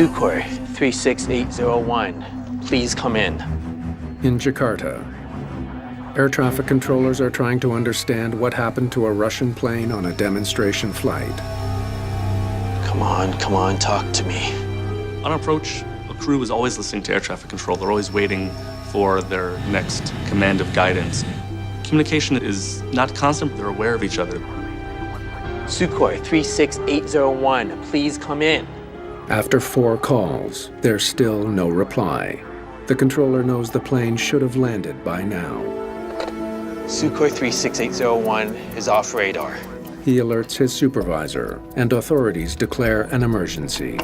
Sukhoi 36801, please come in. In Jakarta, air traffic controllers are trying to understand what happened to a Russian plane on a demonstration flight. Come on, talk to me. On approach, a crew is always listening to air traffic control. They're always waiting for their next command of guidance. Communication is not constant, but they're aware of each other. Sukhoi 36801, please come in. After 4 calls, there's still no reply. The controller knows the plane should have landed by now. Sukhoi 36801 is off radar. He alerts his supervisor, and authorities declare an emergency.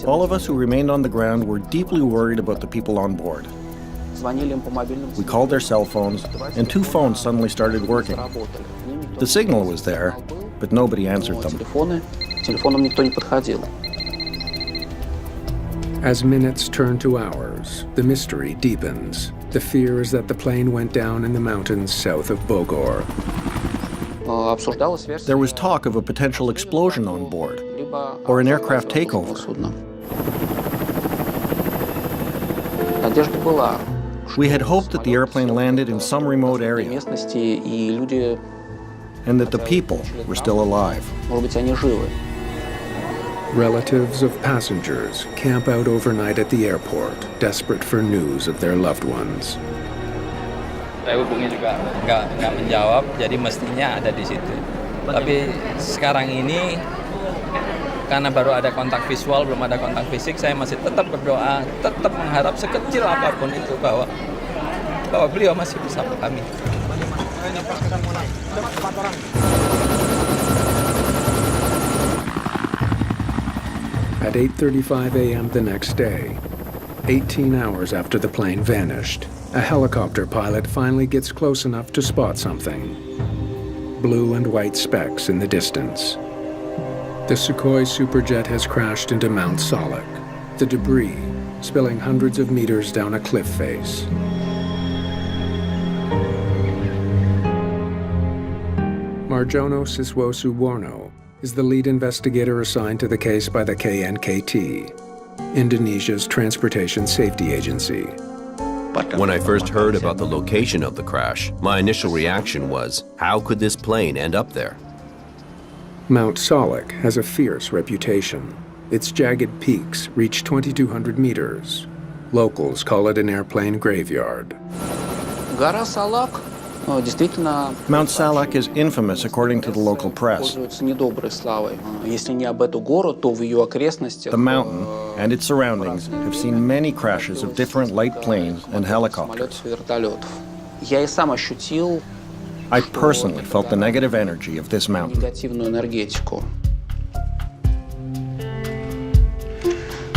All of us who remained on the ground were deeply worried about the people on board. We called their cell phones, and 2 phones suddenly started working. The signal was there, but nobody answered them. As minutes turn to hours, the mystery deepens. The fear is that the plane went down in the mountains south of Bogor. There was talk of a potential explosion on board, or an aircraft takeover. We had hoped that the airplane landed in some remote area, and that the people were still alive. Relatives of passengers camp out overnight at the airport, desperate for news of their loved ones. Saya hubungi juga nggak menjawab, jadi mestinya ada di situ. Tapi sekarang ini karena baru ada kontak visual, belum ada kontak fisik, saya masih tetap berdoa, tetap mengharap sekecil apapun itu bahwa beliau masih bersama kami. At 8:35 a.m. the next day, 18 hours after the plane vanished, a helicopter pilot finally gets close enough to spot something. Blue and white specks in the distance. The Sukhoi superjet has crashed into Mount Salak, the debris spilling hundreds of meters down a cliff face. Marjono Siswosuwarno is the lead investigator assigned to the case by the KNKT, Indonesia's Transportation Safety Agency. When I first heard about the location of the crash, my initial reaction was, how could this plane end up there? Mount Salak has a fierce reputation. Its jagged peaks reach 2,200 meters. Locals call it an airplane graveyard. Mount Salak is infamous according to the local press. The mountain and its surroundings have seen many crashes of different light planes and helicopters. I personally felt the negative energy of this mountain.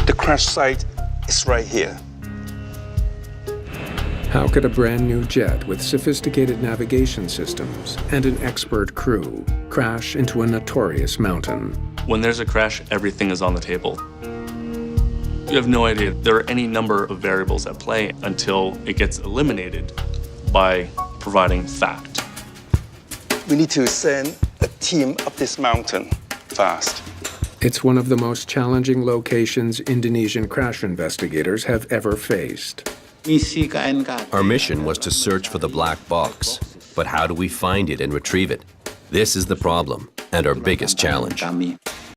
The crash site is right here. How could a brand new jet with sophisticated navigation systems and an expert crew crash into a notorious mountain? When there's a crash, everything is on the table. You have no idea. There are any number of variables at play until it gets eliminated by providing fact. We need to send a team up this mountain fast. It's one of the most challenging locations Indonesian crash investigators have ever faced. Our mission was to search for the black box, but how do we find it and retrieve it? This is the problem and our biggest challenge.